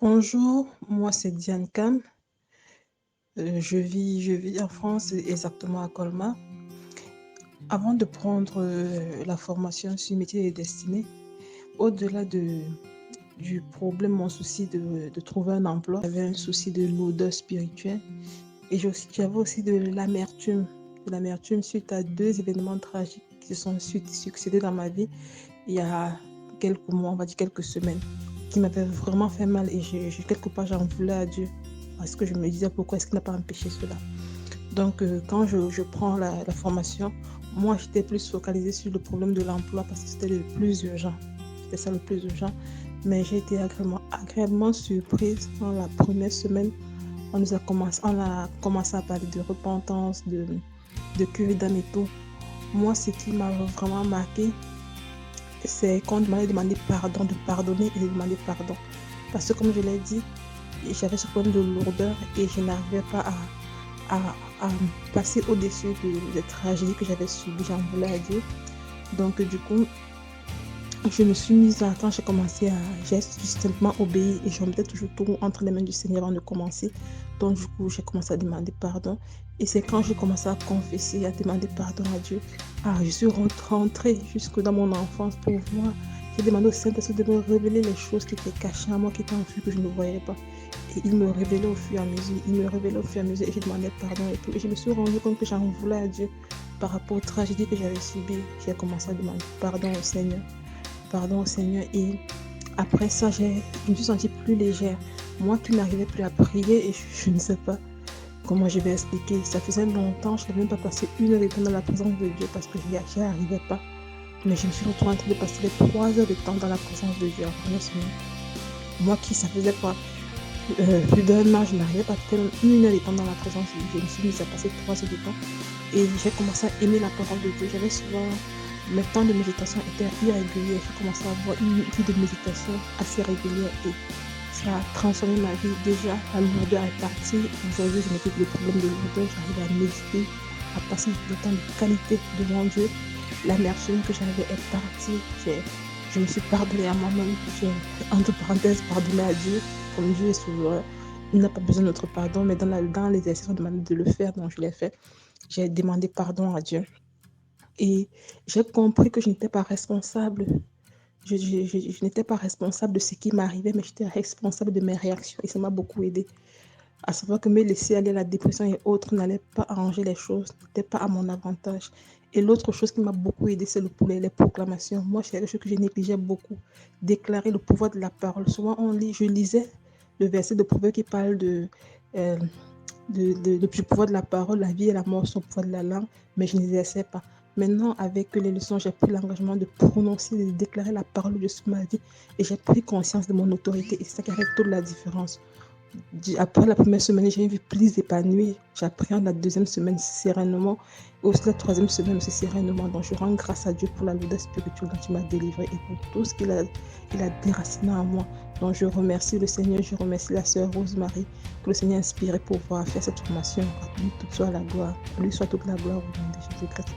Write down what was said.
Bonjour, moi c'est Diane Kam. Je vis en France, exactement à Colmar. Avant de prendre la formation sur métier et destinée, au-delà du problème, mon souci de trouver un emploi, j'avais un souci de lourdeur spirituelle et j'avais aussi de l'amertume suite à deux événements tragiques qui se sont succédés dans ma vie il y a quelques mois, on va dire quelques semaines, qui m'avaient vraiment fait mal et quelque part j'en voulais à Dieu parce que je me disais pourquoi est-ce qu'il n'a pas empêché cela. Donc quand je prends la formation, moi j'étais plus focalisée sur le problème de l'emploi parce que c'était le plus urgent. C'était ça le plus urgent. Mais j'ai été agréablement surprise dans la première semaine. On a commencé à parler de repentance, de cure d'âme et tout. Moi, ce qui m'a vraiment marqué, c'est quand on m'a demandé pardon, de pardonner et de demander pardon. Parce que comme je l'ai dit, j'avais ce problème de lourdeur et je n'arrivais pas à passer au-dessus des tragédies que j'avais subies. J'en voulais à Dieu. Donc du coup, je me suis mise à, quand j'ai simplement obéi et je mettais toujours tout entre les mains du Seigneur avant de commencer. Donc du coup, j'ai commencé à demander pardon. Et c'est quand j'ai commencé à confesser, à demander pardon à Dieu. Je suis rentrée jusque dans mon enfance pour voir. J'ai demandé au Saint-Esprit de me révéler les choses qui étaient cachées à moi, qui étaient enfuies, que je ne voyais pas. Et il me révélait au fur et à mesure. Et j'ai demandé pardon et tout. Et je me suis rendu compte que j'en voulais à Dieu par rapport aux tragédies que j'avais subies. J'ai commencé à demander pardon au Seigneur. Pardon au Seigneur. Et après ça, je me suis sentie plus légère. Moi qui n'arrivais plus à prier, et je ne sais pas comment je vais expliquer. Ça faisait longtemps, je n'avais même pas passé une heure de temps dans la présence de Dieu parce que je n'y arrivais pas. Mais je me suis retrouvée en train de passer les 3 heures de temps dans la présence de Dieu en première semaine. Moi qui, ça faisait pas plus d'un an, je n'arrivais pas à faire une heure de temps dans la présence de Dieu. Je me suis mise à passer 3 heures de temps et j'ai commencé à aimer la parole de Dieu. J'avais souvent, mes temps de méditation étaient irréguliers. J'ai commencé à avoir une vie de méditation assez régulière et ça a transformé ma vie. Déjà, la lourdeur est partie. Aujourd'hui, je n'ai plus de problème de lourdeur. J'arrive à méditer, à passer du temps de qualité devant Dieu. L'amertume que j'avais est partie. Je me suis pardonnée à moi-même. J'ai, entre parenthèses, pardonné à Dieu. Comme Dieu est souverain, il n'a pas besoin de notre pardon, mais dans l'exercice, on demande de le faire, donc je l'ai fait. J'ai demandé pardon à Dieu. Et j'ai compris que je n'étais pas responsable. Je n'étais pas responsable de ce qui m'arrivait, mais j'étais responsable de mes réactions. Et ça m'a beaucoup aidé. À savoir que me laisser aller à la dépression et autres n'allait pas arranger les choses, n'était pas à mon avantage. Et l'autre chose qui m'a beaucoup aidé, c'est les proclamations. Moi, c'est quelque chose que je négligeais beaucoup. Déclarer le pouvoir de la parole. Souvent, je lisais le verset de Proverbe qui parle euh, du pouvoir de la parole, la vie et la mort sont le pouvoir de la langue, mais je n'exerçais pas. Maintenant, avec les leçons, j'ai pris l'engagement de prononcer, de déclarer la parole de ce ma vie et j'ai pris conscience de mon autorité et c'est ça qui a fait toute la différence. Après la première semaine, j'ai une vie plus épanouie. J'appréhende la deuxième semaine sereinement. Et aussi la troisième semaine aussi sereinement. Donc je rends grâce à Dieu pour la lourdeur spirituelle dont il m'a délivré et pour tout ce qu'il a déraciné en moi. Donc je remercie le Seigneur, je remercie la sœur Rosemary, que le Seigneur a inspiré pour pouvoir faire cette formation. À lui toute soit la gloire. À lui soit toute la gloire au nom de Jésus-Christ.